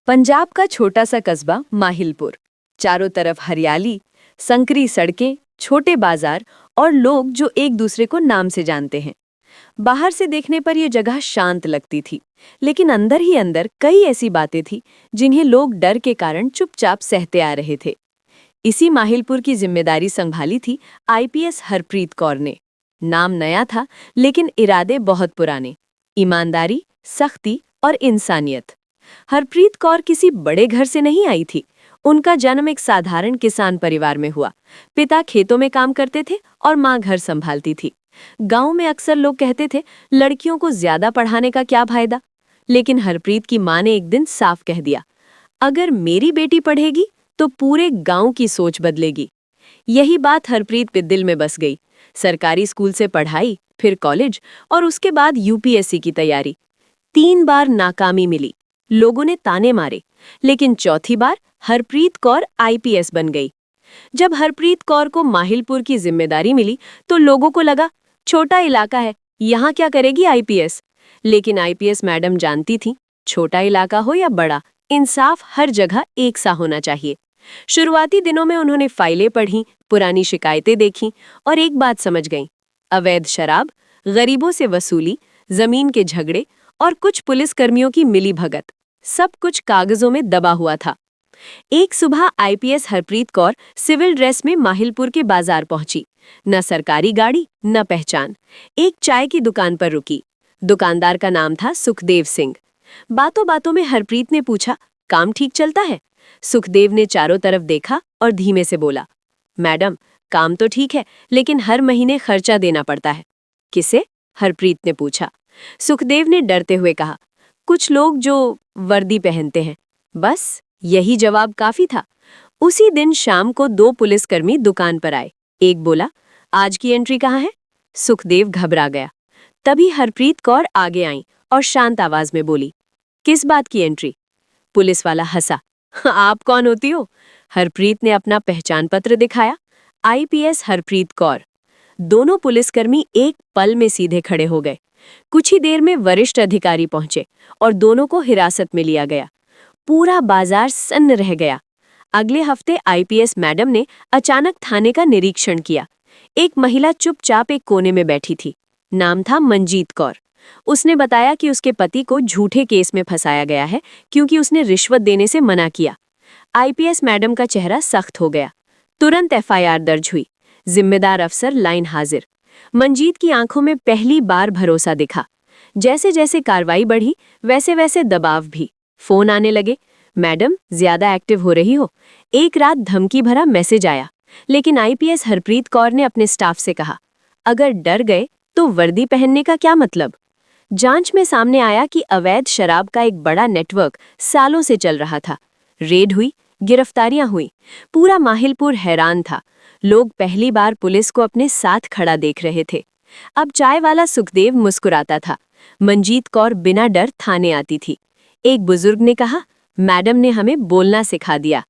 पंजाब का छोटा सा कस्बा माहिलपुर। चारों तरफ हरियाली, संकरी सड़कें, छोटे बाजार और लोग जो एक दूसरे को नाम से जानते हैं। बाहर से देखने पर यह जगह शांत लगती थी, लेकिन अंदर ही अंदर कई ऐसी बातें थी जिन्हें लोग डर के कारण चुपचाप सहते आ रहे थे। इसी माहिलपुर की जिम्मेदारी संभाली थी आईपीएस हरप्रीत कौर ने। नाम नया था, लेकिन इरादे बहुत पुराने। ईमानदारी, सख्ती और इंसानियत। हरप्रीत कौर किसी बड़े घर से नहीं आई थी। उनका जन्म एक साधारण किसान परिवार में हुआ। पिता खेतों में काम करते थे और माँ घर संभालती थी। गांव में अक्सर लोग कहते थे, लड़कियों को ज्यादा पढ़ाने का क्या फायदा। लेकिन हरप्रीत की माँ ने एक दिन साफ कह दिया, अगर मेरी बेटी पढ़ेगी तो पूरे गांव की सोच बदलेगी। यही बात हरप्रीत के दिल में बस गई। सरकारी स्कूल से पढ़ाई, फिर कॉलेज और उसके बाद यूपीएससी की तैयारी। 3 बार नाकामी मिली, लोगों ने ताने मारे, लेकिन चौथी बार हरप्रीत कौर आईपीएस बन गई। जब हरप्रीत कौर को माहिलपुर की जिम्मेदारी मिली तो लोगों को लगा, छोटा इलाका है, यहाँ क्या करेगी आईपीएस। लेकिन आईपीएस मैडम जानती थी, छोटा इलाका हो या बड़ा, इंसाफ हर जगह एक सा होना चाहिए। शुरुआती दिनों में उन्होंने फाइलें पढ़ी, पुरानी शिकायतें देखीं और एक बात समझ गईं, अवैध शराब, गरीबों से वसूली, जमीन के झगड़े और कुछ पुलिसकर्मियों की मिलीभगत, सब कुछ कागजों में दबा हुआ था। एक सुबह IPS Harpreet Kaur civil dress में माहिलपुर के बाजार पहुंची। न सरकारी गाड़ी, न पहचान। एक चाय की दुकान पर रुकी। दुकानदार का नाम था सुखदेव सिंह। बातों बातों में हरप्रीत ने पूछा, काम ठीक चलता है? सुखदेव ने चारों तरफ देखा और धीमे से बोला, मैडम, काम तो ठीक है, लेकिन हर महीने खर्चा देना पड़ता है। किसे? हरप्रीत ने पूछा। सुखदेव ने डरते हुए कहा, कुछ लोग जो वर्दी पहनते हैं। बस यही जवाब काफी था। उसी दिन शाम को 2 पुलिसकर्मी दुकान पर आए। एक बोला, आज की एंट्री कहाँ है? सुखदेव घबरा गया। तभी हरप्रीत कौर आगे आई और शांत आवाज में बोली, किस बात की एंट्री? पुलिस वाला हंसा, आप कौन होती हो? हरप्रीत ने अपना पहचान पत्र दिखाया, आईपीएस हरप्रीत कौर। दोनों पुलिसकर्मी एक पल में सीधे खड़े हो गए। कुछ ही देर में वरिष्ठ अधिकारी पहुंचे और दोनों को हिरासत में लिया गया। पूरा बाजार सन्न रह गया। अगले हफ्ते आईपीएस मैडम ने अचानक थाने का निरीक्षण किया। एक महिला चुपचाप एक कोने में बैठी थी। नाम था मंजीत कौर। उसने बताया कि उसके पति को झूठे केस में फंसाया गया है क्योंकि उसने रिश्वत देने से मना किया। आईपीएस मैडम का चेहरा सख्त हो गया। तुरंत एफआईआर दर्ज हुई। जिम्मेदार अफसर लाइन हाजिर। मंजीत की आंखों में पहली बार भरोसा दिखा। जैसे जैसे कार्रवाई बढ़ी, वैसे वैसे दबाव भी। फोन आने लगे, मैडम ज्यादा एक्टिव हो रही हो। एक रात धमकी भरा मैसेज आया, लेकिन आईपीएस हरप्रीत कौर ने अपने स्टाफ से कहा, अगर डर गए तो वर्दी पहनने का क्या मतलब। जांच में सामने आया कि अवैध शराब का एक बड़ा नेटवर्क सालों से चल रहा था। रेड हुई, गिरफ्तारियां हुई। पूरा माहिलपुर हैरान था। लोग पहली बार पुलिस को अपने साथ खड़ा देख रहे थे। अब चाय वाला सुखदेव मुस्कुराता था। मंजीत कौर बिना डर थाने आती थी। एक बुजुर्ग ने कहा, मैडम ने हमें बोलना सिखा दिया।